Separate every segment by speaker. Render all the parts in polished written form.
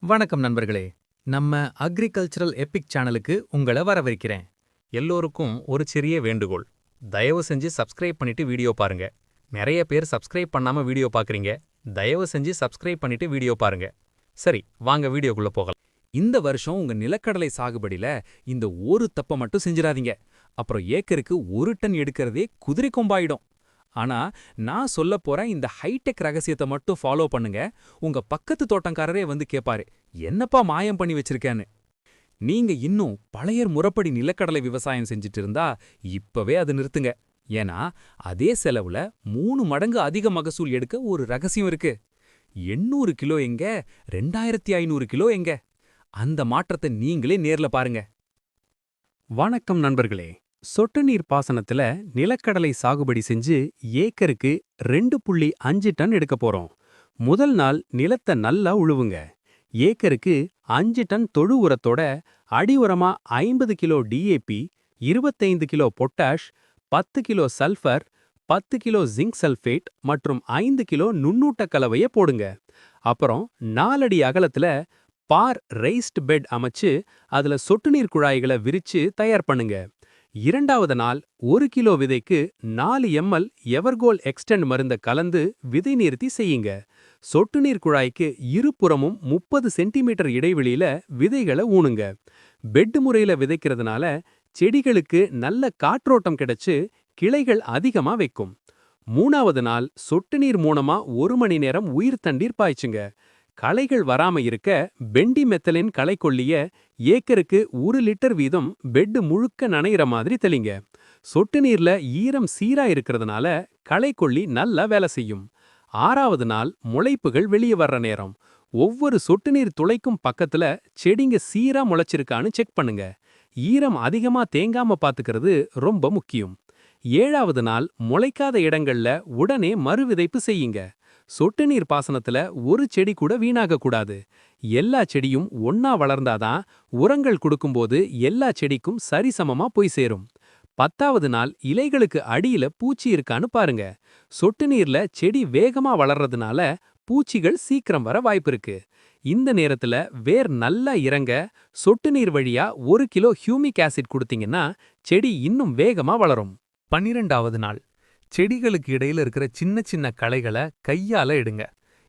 Speaker 1: வணக்கம் நண்பர்களே. நம்ம அக்ரிகல்ச்சரல் எபிக் சேனலுக்கு உங்கள வரவேற்கிறேன்.
Speaker 2: எல்லோருக்கும் ஒரு சிறிய வேண்டுகோள். தயவு செஞ்சு சப்ஸ்கிரைப் பண்ணிட்டு வீடியோ பாருங்க. நிறைய பேர் சப்ஸ்கிரைப் பண்ணாம வீடியோ பார்க்கறீங்க. தயவு செஞ்சு சப்ஸ்கிரைப் பண்ணிட்டு வீடியோ பாருங்க. சரி, வாங்க வீடியோக்குள்ள போகலாம்.
Speaker 3: இந்த வருஷம் உங்க நிலக்கடலை சாகுபடியில இந்த ஒரு தப்ப மட்டும் செஞ்சிராதீங்க. அப்புறம் ஏக்கருக்கு 1 டன் எடுக்கிறதே குதிரை கொம்பாயிடும். ஆனா நான் சொல்லப் போற இந்த ஹைடெக் ரகசியத்தை மட்டும் ஃபாலோ பண்ணுங்க. உங்க பக்கத்து தோட்டங்காரரே வந்து கேப்பாரு, என்னப்பா மாயம் பண்ணி வச்சிருக்கேன்னு. நீங்க இன்னும் பழைய முறைப்படி நிலக்கடலை விவசாயம் செஞ்சுட்டு இருந்தா இப்பவே அது நிறுத்துங்க. ஏன்னா அதே செலவுல 3 மடங்கு அதிக மகசூல் எடுக்க ஒரு ரகசியம் இருக்கு. 800 கிலோ எங்க, 2500 கிலோ எங்க? அந்த மாற்றத்தை நீங்களே நேர்ல பாருங்க.
Speaker 4: வணக்கம் நண்பர்களே. சொட்டு நீர் பாசனத்துல நிலக்கடலை சாகுபடி செஞ்சு ஏக்கருக்கு 2.5 டன் எடுக்க போறோம். முதல் நாள் நிலத்தை நல்லா உழுவுங்க. ஏக்கருக்கு 5 டன் தொழு உரத்தோட அடி உரமா 50 kilo DAP, 25 kilo potash, 10 kilo sulphur, 10 kilo zinc sulphate மற்றும் 5 கிலோ நுண்ணூட்ட கலவைய போடுங்க. அப்புறம் 4 அடி அகலத்துல பார் ரெய்ஸ்ட் பெட் அமைச்சு அதுல சொட்டு நீர் குழாய்களை விரிச்சு தயார் பண்ணுங்க. இரண்டாவது நாள் 1 கிலோ விதைக்கு 4 ml எவர்கோல் எக்ஸ்டெண்ட் மருந்த கலந்து விதை நிறுத்தி செய்யுங்க. சொட்டு நீர் குழாய்க்கு இருபுறமும் 30 சென்டிமீட்டர் இடைவெளியில விதைகளை ஊனுங்க. பெட் முறையில விதைக்கிறதுனால செடிகளுக்கு நல்ல காற்றோட்டம் கிடைச்சு கிளைகள் அதிகமா வைக்கும். மூணாவது நாள் சொட்டு நீர் மூலமா 1 மணி நேரம் உயிர் தண்ணீர் பாய்ச்சுங்க. களைகள் வராம இருக்க பெண்டி மெத்தலின் களைக்கொல்லிய ஏக்கருக்கு 1 லிட்டர் வீதம் பெட் முழுக்க நனையிற மாதிரி தெளிங்க. சொட்டு நீர்ல ஈரம் சீரா இருக்கிறதுனால களைக்கொல்லி நல்லா வேலை செய்யும். ஆறாவது நாள் முளைப்புகள் வெளியே வர்ற நேரம். ஒவ்வொரு சொட்டு நீர் துளைக்கும் பக்கத்துல செடிங்க சீரா முளைச்சிருக்கான்னு செக் பண்ணுங்க. ஈரம் அதிகமா தேங்காம பாத்துக்கிறது ரொம்ப முக்கியம். ஏழாவது நாள் முளைக்காத இடங்கள்ல உடனே மறுவிதைப்பு செய்யுங்க. சொட்டு நீர் பாசனத்துல ஒரு செடி கூட வீணாக கூடாது. எல்லா செடியும் ஒன்னா வளர்ந்தாதான் உரங்கள் கொடுக்கும்போது எல்லா செடிக்கும் சரிசமமா போய் சேரும். 10வது நாள் இலைகளுக்கு அடியில பூச்சி இருக்கான்னு பாருங்க. சொட்டு நீர்ல செடி வேகமா வளர்றதுனால பூச்சிகள் சீக்கிரம் வர வாய்ப்பிருக்கு. இந்த நேரத்துல வேர் நல்லா இறங்க சொட்டு நீர் வழியா 1 கிலோ ஹியூமிக் ஆசிட் கொடுத்தீங்கன்னா செடி இன்னும் வேகமா வளரும்.
Speaker 2: 12வது நாள் செடிகளுக்கு இடையில இருக்கிற சின்ன சின்ன களைகளை கையால எடுங்க.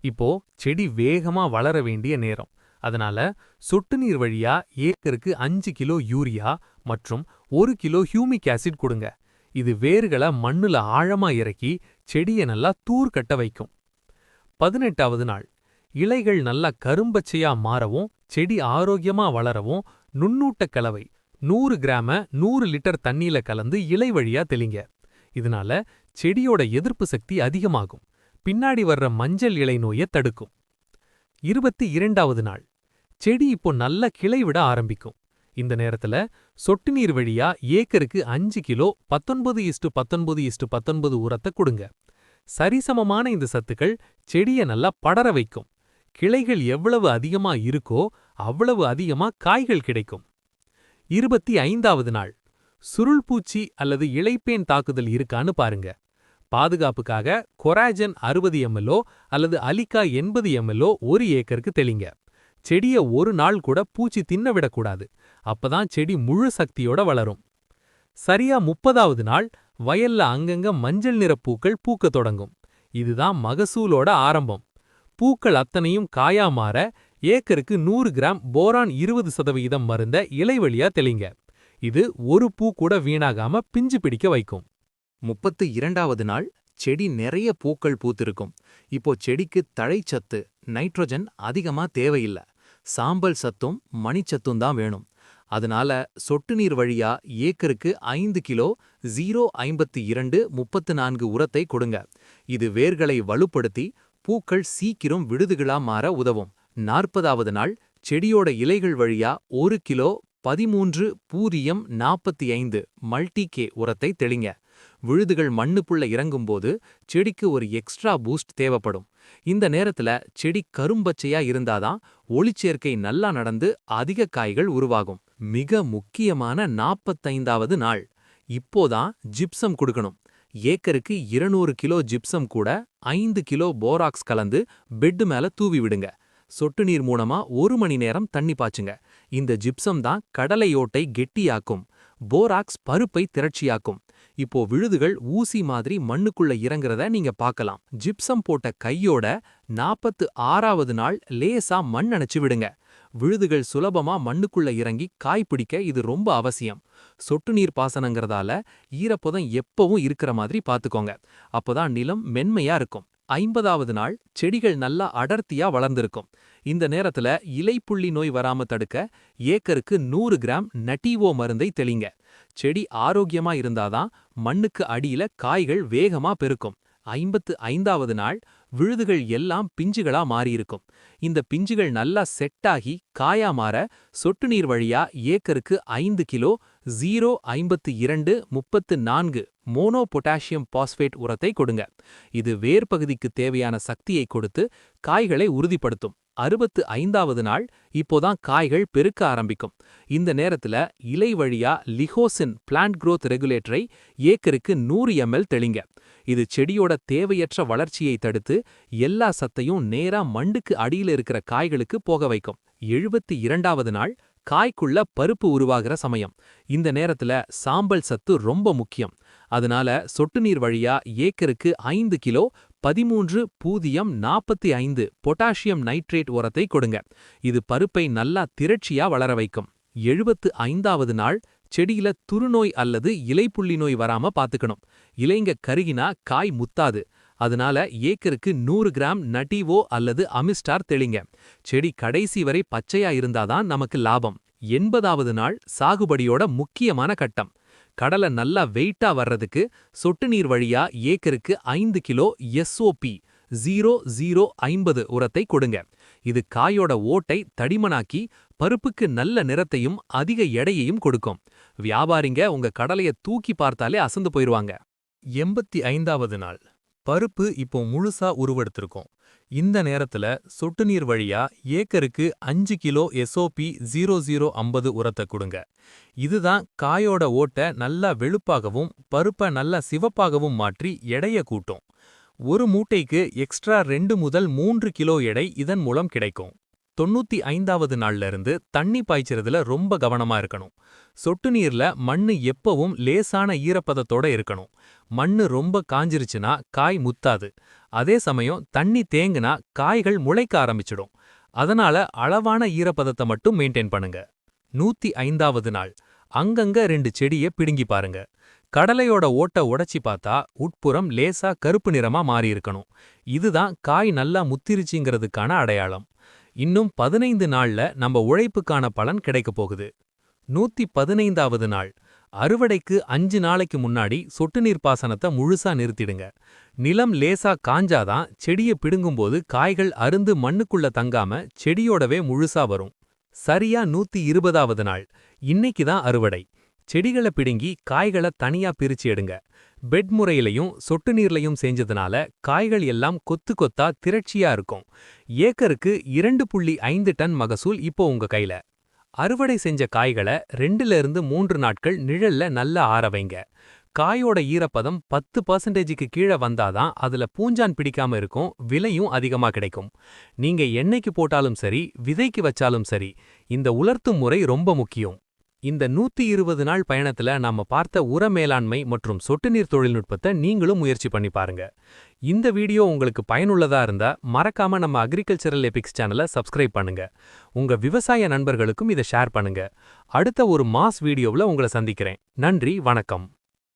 Speaker 2: இப்போ செடி வேகமா வளர வேண்டிய நேரம். அதனால சொட்டு நீர் வழியா ஏக்கருக்கு 5 கிலோ யூரியா மற்றும் 1 கிலோ ஹியூமிக் ஆசிட் கொடுங்க. இது வேர்களை மண்ணுல ஆழமா இறக்கி செடியை நல்லா தூர் கட்ட வைக்கும். 18வது நாள் இலைகள் நல்லா கரும்பச்சையா மாறவும் செடி ஆரோக்கியமா வளரவும் நுண்ணூட்ட கலவை 100 கிராம 100 லிட்டர் தண்ணியில கலந்து இலை வழியா தெளிங்க. இதனால செடியோட எதிர்ப்பு சக்தி அதிகமாகும். பின்னாடி வர்ற மஞ்சள் இலை நோயை தடுக்கும். 22வது நாள் செடி இப்போ நல்ல கிளை விட ஆரம்பிக்கும். இந்த நேரத்துல சொட்டு நீர் வழியா ஏக்கருக்கு 5 கிலோ 19:19:19 உரத்தை கொடுங்க. சரிசமமான இந்த சத்துக்கள் செடியை நல்லா படர வைக்கும். கிளைகள் எவ்வளவு அதிகமா இருக்கோ அவ்வளவு அதிகமா காய்கள் கிடைக்கும். 25வது நாள் சுருள்பூச்சி அல்லது இலைப்பேன் தாக்குதல் இருக்கான்னு பாருங்க. பாதுகாப்புக்காக கொராஜன் 60 ml அல்லது அலிகா 80 ml 1 ஏக்கருக்கு தெளிங்க. செடிய ஒரு நாள் கூட பூச்சி தின்ன விடக்கூடாது. அப்பதான் செடி முழு சக்தியோட வளரும். சரியா 30வது நாள் வயல்ல அங்கங்க மஞ்சள் நிற பூக்கள் பூக்கத் தொடங்கும். இதுதான் மகசூலோட ஆரம்பம். பூக்கள் அத்தனையும் காயா மாற ஏக்கருக்கு 100 கிராம் போரான் 20% மருந்த இலை வழியா தெளிங்க. இது ஒரு பூ கூட வீணாகாம பிஞ்சு பிடிக்க வைக்கும்.
Speaker 1: 32வது நாள் செடி நிறைய பூக்கள் பூத்திருக்கும். இப்போ செடிக்கு தழைச்சத்து நைட்ரோஜன் அதிகமா தேவையில்ல. சாம்பல் சத்தும் மணிச்சத்தும் தான் வேணும். அதனால சொட்டு நீர் வழியா ஏக்கருக்கு 5 கிலோ 0.52-34 உரத்தை கொடுங்க. இது வேர்களை வலுப்படுத்தி பூக்கள் சீக்கிரம் விடுதுகளா மாற உதவும். 40வது நாள் செடியோட இலைகள் வழியா 1 கிலோ 13:45 மல்டி-கே உரத்தை தெளிங்க. விழுதுகள் மண்ணுக்குள்ள இறங்கும்போது செடிக்கு ஒரு எக்ஸ்ட்ரா பூஸ்ட் தேவைப்படும். இந்த நேரத்துல செடி கரும்பச்சையா இருந்தாதான் ஒளிச்சேர்க்கை நல்லா நடந்து அதிக காய்கள் உருவாகும். மிக முக்கியமான 45வது நாள் இப்போதான் ஜிப்சம் கொடுக்கணும். ஏக்கருக்கு 200 கிலோ ஜிப்சம் கூட 5 கிலோ போராக்ஸ் கலந்து பெட் மேல தூவி விடுங்க. சொட்டு நீர் மூலமா 1 மணி நேரம் தண்ணி பாய்ச்சுங்க. இந்த ஜிப்சம் தான் கடலையோட்டை கெட்டியாக்கும். போராக்ஸ் பருப்பை திரட்சியாக்கும். இப்போ விழுதுகள் ஊசி மாதிரி மண்ணுக்குள்ள இறங்குறத நீங்க பார்க்கலாம். ஜிப்சம் போட்ட கையோட 46வது நாள் லேசா மண் அணைச்சு விடுங்க. விழுதுகள் சுலபமா மண்ணுக்குள்ள இறங்கி காய் பிடிக்க இது ரொம்ப அவசியம். சொட்டு நீர் பாசனங்கிறதால ஈரப்பதம் எப்பவும் இருக்கிற மாதிரி பாத்துக்கோங்க. அப்பதான் நிலம் மென்மையா இருக்கும். 50வது நாள் செடிகள் நல்லா அடர்த்தியா வளர்ந்திருக்கும். இந்த நேரத்துல இலைப்புள்ளி நோய் வராம தடுக்க ஏக்கருக்கு 100 கிராம் நட்டிவோ மருந்தை தெளிங்க. செடி ஆரோக்கியமா இருந்தாதான் மண்ணுக்கு அடியில காய்கள் வேகமா பெருக்கும். 55வது நாள் விழுதுகள் எல்லாம் பிஞ்சுகளா மாறியிருக்கும். இந்த பிஞ்சுகள் நல்லா செட்டாகி காயா மாற சொட்டு நீர் வழியா ஏக்கருக்கு 5 கிலோ 0.52-34 மோனோ பொட்டாசியம் பாஸ்பேட் உரத்தை கொடுங்க. இது வேர் பகுதிக்கு தேவையான சக்தியை கொடுத்து காய்களை உறுதிப்படுத்தும். 65வது நாள் இப்போதான் காய்கள் பெருக்க ஆரம்பிக்கும். இந்த நேரத்துல இலை வழியா லிஹோசின் பிளான்ட் growth ரெகுலேட்டரை ஏக்கருக்கு 100 ml தெளிங்க. இது செடியோட தேவையற்ற வளர்ச்சியை தடுத்து எல்லா சத்தையும் நேரா மண்ணுக்கு அடியில இருக்கிற காய்களுக்கு போக வைக்கும். 72வது நாள் காய்க்குள்ள பருப்பு உருவாகிற சமயம். இந்த நேரத்துல சாம்பல் சத்து ரொம்ப முக்கியம். அதனால சொட்டு நீர் வழியா ஏக்கருக்கு 5 கிலோ 13.45 பொட்டாசியம் நைட்ரேட் உரத்தை கொடுங்க. இது பருப்பை நல்லா திரட்சியா வளர வைக்கும். 75வது நாள் செடியில துருநோய் அல்லது இலைப்புள்ளி நோய் வராம பாத்துக்கணும். இலைங்க கருகினா காய் முத்தாது. அதனால ஏக்கருக்கு 100 கிராம் நட்டிவோ அல்லது அமிஸ்டார் தெளிங்க. செடி கடைசி வரை பச்சையா இருந்தாதான் நமக்கு லாபம். 80வது நாள் சாகுபடியோட முக்கியமான கட்டம். கடலை நல்லா வெயிட்டா வர்றதுக்கு சொட்டு நீர் வழியா ஏக்கருக்கு 5 கிலோ SOP 0050 உரத்தை கொடுங்க. இது காயோட ஓட்டை தடிமனாக்கி பருப்புக்கு நல்ல நிறத்தையும் அதிக எடையையும் கொடுக்கும். வியாபாரிங்க உங்க கடலைய தூக்கி பார்த்தாலே அசந்து போயிருவாங்க.
Speaker 2: 85வது நாள் பருப்பு இப்போ முழுசா உருவெடுத்திருக்கும். இந்த நேரத்துல சொட்டு நீர் வழியா ஏக்கருக்கு 5 கிலோ SOP 0050 உரத்தை கொடுங்க. இதுதான் காயோட ஓட்டை நல்லா வெளுப்பாகவும் பருப்பை நல்லா சிவப்பாகவும் மாற்றி எடைய கூட்டும். ஒரு மூட்டைக்கு எக்ஸ்ட்ரா 2 முதல் 3 கிலோ எடை இதன் மூலம் கிடைக்கும். 95வது நாள்ல இருந்து தண்ணி பாய்ச்சறதுல ரொம்ப கவனமா இருக்கணும். சொட்டு நீர்ல மண்ணு எப்பவும் லேசான ஈரப்பதத்தோட இருக்கணும். மண்ணு ரொம்ப காஞ்சிருச்சுனா காய் முத்தாது. அதே சமயம் தண்ணி தேங்குனா காய்கள் முளைக்க ஆரம்பிச்சிடும். அதனால அளவான ஈரப்பதத்தை மட்டும் மெயின்டைன் பண்ணுங்க. 105வது நாள் அங்கங்க 2 செடியை பிடுங்கி பாருங்க. கடலையோட ஓட்டை உடைச்சி பார்த்தா உட்புறம் லேசா கருப்பு நிறமா மாறியிருக்கணும். இதுதான் காய் நல்லா முத்திருச்சுங்கிறதுக்கான அடையாளம். இன்னும் 15 நாள்ல நம்ம உழைப்புக்கான பலன் கிடைக்கப் போகுது. 115வது நாள் அறுவடைக்கு 5 நாளைக்கு முன்னாடி சொட்டு நீர் பாசனத்தை முழுசா நிறுத்திடுங்க. நிலம் லேசா காஞ்சாதான் செடியை பிடுங்கும்போது காய்கள் அருந்து மண்ணுக்குள்ள தங்காம செடியோடவே முழுசா வரும். சரியா 120வது நாள் இன்னைக்கு தான் அறுவடை. செடிகளை பிடுங்கி காய்களை தனியா பிரிச்சு எடுங்க. பெட் முறையிலையும் சொட்டு நீர்லையும் செஞ்சதுனால காய்கள் எல்லாம் கொத்து கொத்தா திரட்சியா இருக்கும். ஏக்கருக்கு 2.5 டன் மகசூல் இப்போ உங்க கையில. அறுவடை செஞ்ச காய்களை 2-3 நாட்கள் நிழல்ல நல்லா ஆற வைங்க. காயோட ஈரப்பதம் 10%க்கு கீழே வந்தாதான் அதுல பூஞ்சான் பிடிக்காம இருக்கும். விலையும் அதிகமா கிடைக்கும். நீங்க எண்ணெய்க்கு போட்டாலும் சரி விதைக்கு வச்சாலும் சரி இந்த உலர்த்தும் முறை ரொம்ப முக்கியம். இந்த 120 நாள் பயணத்துல நாம பார்த்த உர மேலாண்மை மற்றும் சொட்டு நீர் தொழில்நுட்பத்தை நீங்களும் முயற்சி பண்ணி பாருங்க. இந்த வீடியோ உங்களுக்கு பயனுள்ளதா இருந்தா மறக்காம நம்ம அக்ரிகல்ச்சரல் எபிக்ஸ் சேனலை சப்ஸ்கிரைப் பண்ணுங்க. உங்க விவசாய நண்பர்களுக்கும் இதை ஷேர் பண்ணுங்க. அடுத்த ஒரு மாஸ் வீடியோவுல உங்களை சந்திக்கிறேன். நன்றி, வணக்கம்.